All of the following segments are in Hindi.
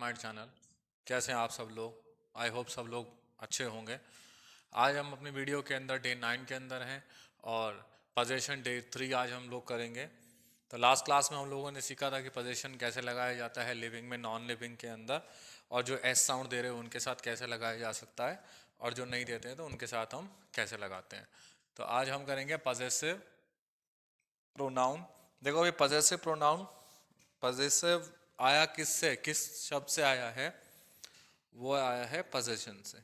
My channel. कैसे हैं आप सब लोग? आई होप सब लोग अच्छे होंगे। आज हम अपनी वीडियो के अंदर डे 9 के अंदर हैं और पोजीशन डे 3 आज हम लोग करेंगे। तो लास्ट क्लास में हम लोगों ने सीखा था कि पोजीशन कैसे लगाया जाता है लिविंग में, नॉन लिविंग के अंदर, और जो एस साउंड दे रहे हैं उनके साथ कैसे लगाया जा सकता है, और जो नहीं देते हैं तो उनके साथ हम कैसे लगाते हैं। तो आज हम करेंगे पॉजेसिव प्रोनाउन। देखो ये पॉजेसिव प्रोनाउन, पॉजेसिव आया किससे, किस शब्द से आया है? वो आया है पोजेशन से।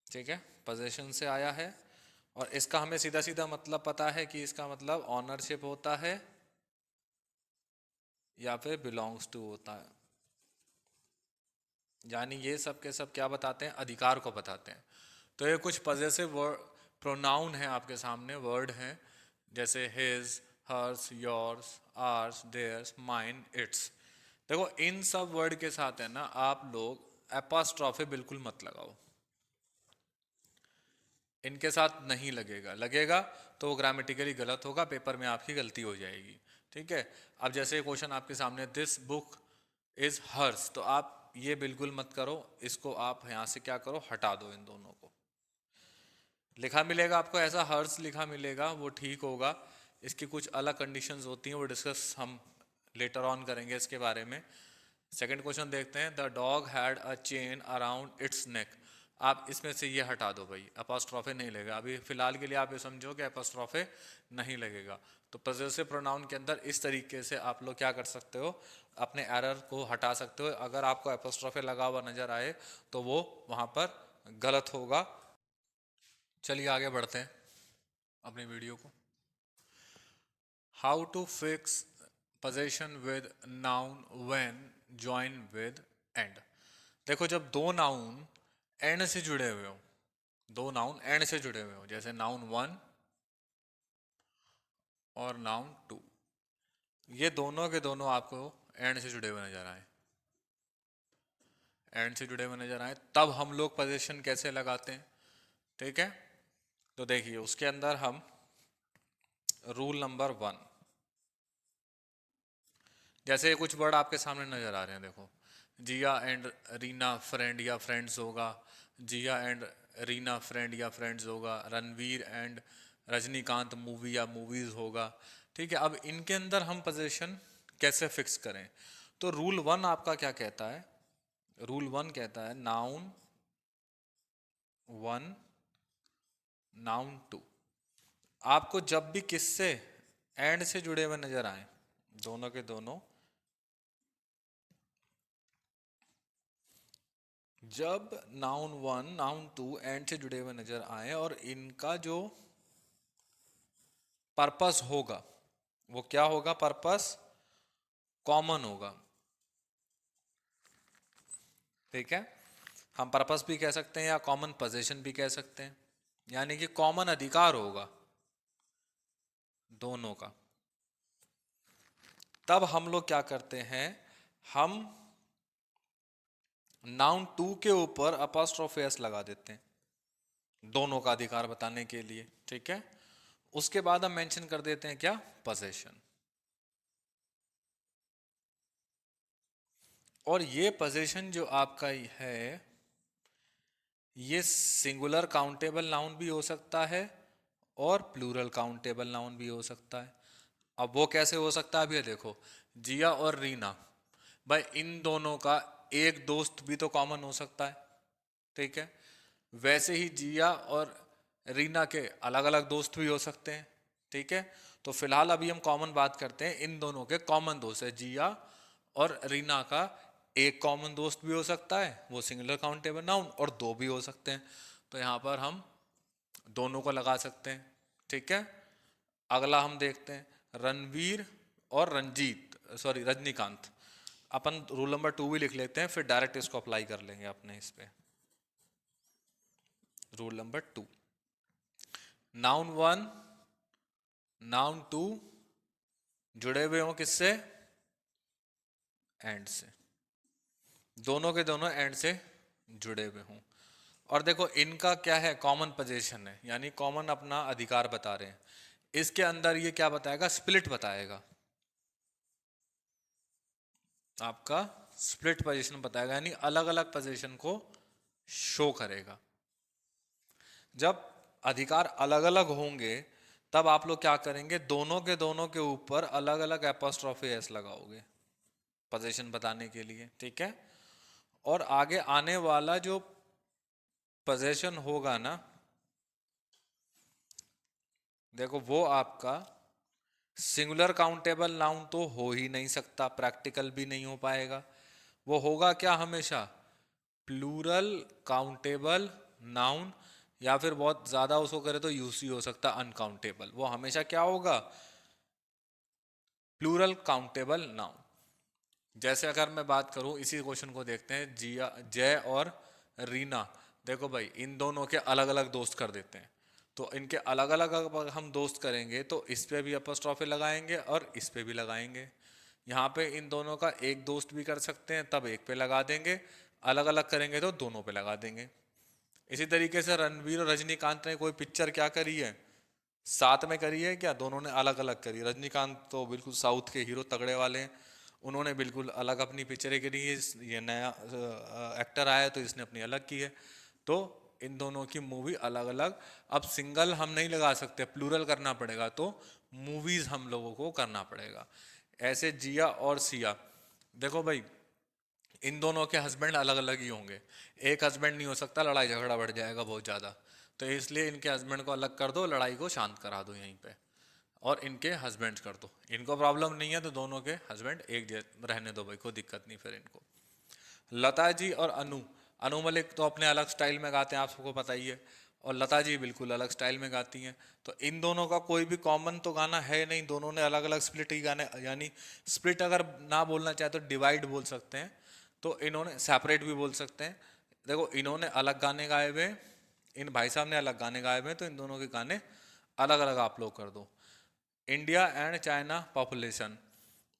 ठीक है, पोजेशन से आया है और इसका हमें सीधा सीधा मतलब पता है कि इसका मतलब ऑनरशिप होता है या फिर बिलोंग्स टू होता है। यानी ये सब के सब क्या बताते हैं? अधिकार को बताते हैं। तो ये कुछ पॉजेसिव प्रोनाउन है आपके सामने, वर्ड हैं, जैसे his, hers, yours, ours, theirs, mine, its. देखो इन सब वर्ड के साथ है ना, आप लोग एपॉस्ट्रॉफी बिल्कुल मत लगाओ। इनके साथ नहीं लगेगा, लगेगा तो वो ग्रामेटिकली गलत होगा, पेपर में आपकी गलती हो जाएगी। ठीक है। अब जैसे क्वेश्चन आपके सामने, दिस बुक इज हर्स, तो आप ये बिल्कुल मत करो, इसको आप यहाँ से क्या करो, हटा दो इन दोनों को। लिखा मिलेगा आपको ऐसा, हर्स लिखा मिलेगा, वो ठीक होगा। इसकी कुछ अलग कंडीशंस होती हैं, वो डिस्कस हम लेटर ऑन करेंगे इसके बारे में। सेकंड क्वेश्चन देखते हैं, the dog had a chain around its neck. आप इसमें से ये हटा दो भाई, अपोस्ट्रोफे नहीं लगेगा अभी फिलहाल के लिए, आप ये समझो कि अपोस्ट्रोफे नहीं लगेगा। तो पॉजेसिव प्रोनाउन के अंदर इस तरीके से आप लोग क्या कर सकते हो, अपने एरर को हटा सकते हो। अगर आपको अपोस्ट्रोफे लगा हुआ नजर आए तो वो वहां पर गलत होगा। चलिए आगे बढ़ते हैं अपनी वीडियो को। How to fix possession with noun when join with and. देखो जब दो नाउन एंड से जुड़े हुए हो, दो नाउन एंड से जुड़े हुए हो, जैसे नाउन वन और नाउन टू, ये दोनों के दोनों आपको एंड से जुड़े हुए नजर आए, एंड से जुड़े हुए नजर आए, तब हम लोग पोजीशन कैसे लगाते हैं? ठीक है। तो देखिए उसके अंदर हम रूल नंबर 1, जैसे कुछ वर्ड आपके सामने नजर आ रहे हैं, देखो जिया एंड रीना फ्रेंड या फ्रेंड्स होगा, जिया एंड रीना फ्रेंड या फ्रेंड्स होगा, रणवीर एंड रजनीकांत मूवी या मूवीज होगा। ठीक है, अब इनके अंदर हम पोजीशन कैसे फिक्स करें? तो रूल 1 आपका क्या कहता है? रूल 1 कहता है नाउन 1, नाउन 2, आपको जब भी किससे एंड से जुड़े हुए नजर आए, दोनों के दोनों, जब नाउन 1 नाउन 2 एंड से जुड़े हुए नजर आए और इनका जो पर्पस होगा वो क्या होगा? पर्पस कॉमन होगा। ठीक है, हम पर्पस भी कह सकते हैं या कॉमन पोजीशन भी कह सकते हैं, यानी कि कॉमन अधिकार होगा दोनों का। तब हम लोग क्या करते हैं, हम नाउन 2 के ऊपर अपॉस्ट्रोफी एस लगा देते हैं दोनों का अधिकार बताने के लिए। ठीक है, उसके बाद हम मेंशन कर देते हैं क्या? पोजीशन। और ये पोजीशन जो आपका है, ये सिंगुलर काउंटेबल नाउन भी हो सकता है और प्लूरल काउंटेबल नाउन भी हो सकता है। अब वो कैसे हो सकता है? अब ये देखो, जिया और रीना, भाई इन दोनों का एक दोस्त भी तो कॉमन हो सकता है। ठीक है, वैसे ही जिया और रीना के अलग अलग दोस्त भी हो सकते हैं। ठीक है, तो फिलहाल अभी हम कॉमन बात करते हैं, इन दोनों के कॉमन दोस्त है, जिया और रीना का एक कॉमन दोस्त भी हो सकता है, वो सिंगुलर काउंटेबल नाउन, और दो भी हो सकते हैं। तो यहाँ पर हम दोनों को लगा सकते हैं। ठीक है, अगला हम देखते हैं रणवीर और रंजीत, सॉरी रजनीकांत। अपन रूल नंबर 2 भी लिख लेते हैं, फिर डायरेक्ट इसको अप्लाई कर लेंगे अपने इस पे। रूल नंबर 2, नाउन 1 नाउन 2 जुड़े हुए हों किससे? एंड से, दोनों के दोनों एंड से जुड़े हुए हों। और देखो इनका क्या है? कॉमन पोजीशन है, यानी कॉमन अपना अधिकार बता रहे हैं। इसके अंदर ये क्या बताएगा? स्प्लिट बताएगा। आपका स्प्लिट पोजीशन बताएगा, यानी अलग अलग पोजीशन को शो करेगा। जब अधिकार अलग अलग होंगे तब आप लोग क्या करेंगे, दोनों के ऊपर अलग अलग एपोस्ट्रोफी एस लगाओगे पोजीशन बताने के लिए, ठीक है। और आगे आने वाला जो पोजीशन होगा ना, देखो वो आपका सिंगुलर काउंटेबल नाउन तो हो ही नहीं सकता, प्रैक्टिकल भी नहीं हो पाएगा। वो होगा क्या हमेशा, प्लूरल काउंटेबल नाउन, या फिर बहुत ज्यादा उसको करे तो यूसी हो सकता अनकाउंटेबल। वो हमेशा क्या होगा, प्लूरल काउंटेबल नाउन। जैसे अगर मैं बात करूं, इसी क्वेश्चन को देखते हैं, जिया, जय और रीना। देखो भाई, इन दोनों के अलग अलग दोस्त कर देते हैं, तो इनके अलग अलग अगर हम दोस्त करेंगे तो इस पे भी अपॉस्ट्रोफी लगाएंगे और इस पे भी लगाएंगे। यहाँ पे इन दोनों का एक दोस्त भी कर सकते हैं, तब एक पे लगा देंगे, अलग अलग करेंगे तो दोनों पे लगा देंगे। इसी तरीके से रणवीर और रजनीकांत ने कोई पिक्चर क्या करी है, साथ में करी है क्या, दोनों ने अलग अलग करी। रजनीकांत तो बिल्कुल साउथ के हीरो तगड़े वाले हैं, उन्होंने बिल्कुल अलग अपनी पिक्चरें करी है। ये नया एक्टर आया तो इसने अपनी अलग की है। तो इन दोनों की मूवी अलग अलग। अब सिंगल हम नहीं लगा सकते, प्लूरल करना पड़ेगा, तो मूवीज हम लोगों को करना पड़ेगा। ऐसे जिया और सिया, देखो भाई इन दोनों के हस्बैंड अलग अलग ही होंगे, एक हस्बैंड नहीं हो सकता, लड़ाई झगड़ा बढ़ जाएगा बहुत ज़्यादा। तो इसलिए इनके हस्बैंड को अलग कर दो, लड़ाई को शांत करा दो यहीं पे, और इनके हस्बैंड कर दो। इनको प्रॉब्लम नहीं है तो दोनों के हस्बैंड एक रहने दो भाई, कोई दिक्कत नहीं फिर इनको। लता जी और अनु, अनु मलिक तो अपने अलग स्टाइल में गाते हैं, आप सबको पता ही है, और लता जी बिल्कुल अलग स्टाइल में गाती हैं। तो इन दोनों का कोई भी कॉमन तो गाना है नहीं, दोनों ने अलग अलग स्प्लिट ही गाने, यानी स्प्लिट अगर ना बोलना चाहे तो डिवाइड बोल सकते हैं, तो इन्होंने सेपरेट भी बोल सकते हैं। देखो इन्होंने अलग गाने गाए हुए, इन भाई साहब ने अलग गाने गाए हुए, तो इन दोनों के गाने अलग अलग आप लोग कर दो। इंडिया एंड चाइना पॉपुलेशन,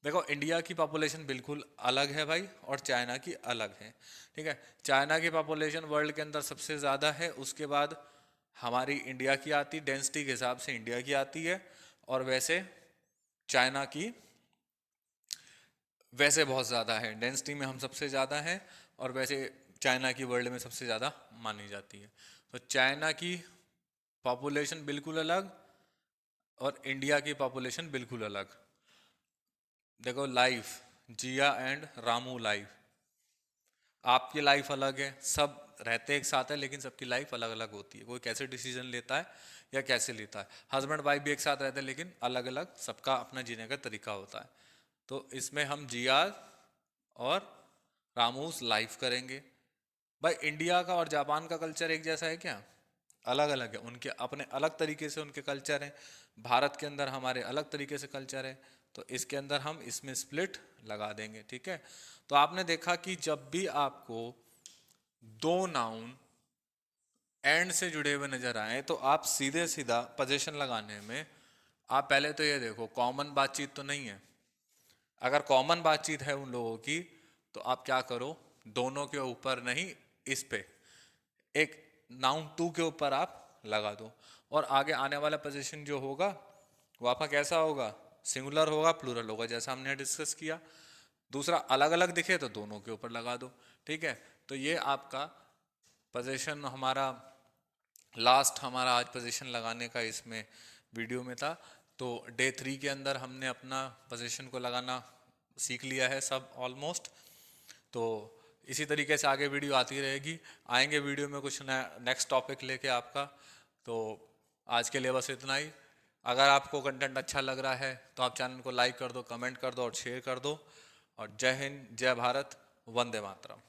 देखो इंडिया की पॉपुलेशन बिल्कुल अलग है भाई, और चाइना की अलग है, ठीक है। चाइना की पॉपुलेशन वर्ल्ड के अंदर सबसे ज़्यादा है, उसके बाद हमारी इंडिया की आती, डेंसिटी के हिसाब से इंडिया की आती है, और वैसे चाइना की वैसे बहुत ज़्यादा है, डेंसिटी में हम सबसे ज़्यादा हैं, और वैसे चाइना की वर्ल्ड में सबसे ज़्यादा मानी जाती है। तो चाइना की पॉपुलेशन बिल्कुल अलग और इंडिया की पॉपुलेशन बिल्कुल अलग। देखो life, Jiya and Ramu life, आपकी लाइफ अलग है, सब रहते एक साथ है लेकिन सबकी लाइफ अलग अलग होती है, कोई कैसे डिसीजन लेता है या कैसे लेता है। हस्बैंड वाइफ भी एक साथ रहते हैं लेकिन अलग अलग सबका अपना जीने का तरीका होता है। तो इसमें हम जिया और रामूस लाइफ करेंगे। भाई इंडिया का और जापान का कल्चर एक जैसा है क्या, अलग अलग है, उनके अपने अलग तरीके से उनके कल्चर हैं। भारत के अंदर हमारे अलग तरीके से कल्चर है, तो इसके अंदर हम इसमें स्प्लिट लगा देंगे, ठीक है। तो आपने देखा कि जब भी आपको दो नाउन एंड से जुड़े हुए नजर आए तो आप सीधे सीधा पोजीशन लगाने में आप पहले तो ये देखो कॉमन बातचीत तो नहीं है। अगर कॉमन बातचीत है उन लोगों की तो आप क्या करो, दोनों के ऊपर नहीं, इस पे एक नाउन टू के ऊपर आप लगा दो, और आगे आने वाला पोजीशन जो होगा वो आपका कैसा होगा, सिंगुलर होगा प्लूरल होगा, जैसा हमने डिस्कस किया। दूसरा अलग अलग दिखे तो दोनों के ऊपर लगा दो, ठीक है। तो ये आपका पोजीशन हमारा लास्ट, हमारा आज पोजीशन लगाने का इसमें वीडियो में था। तो डे 3 के अंदर हमने अपना पोजीशन को लगाना सीख लिया है सब ऑलमोस्ट। तो इसी तरीके से आगे वीडियो आती रहेगी, आएंगे वीडियो में कुछ नया नेक्स्ट टॉपिक लेके आपका। तो आज के लिए बस इतना ही। अगर आपको कंटेंट अच्छा लग रहा है तो आप चैनल को लाइक कर दो, कमेंट कर दो और शेयर कर दो। और जय हिंद, जय भारत, वंदे मातरम।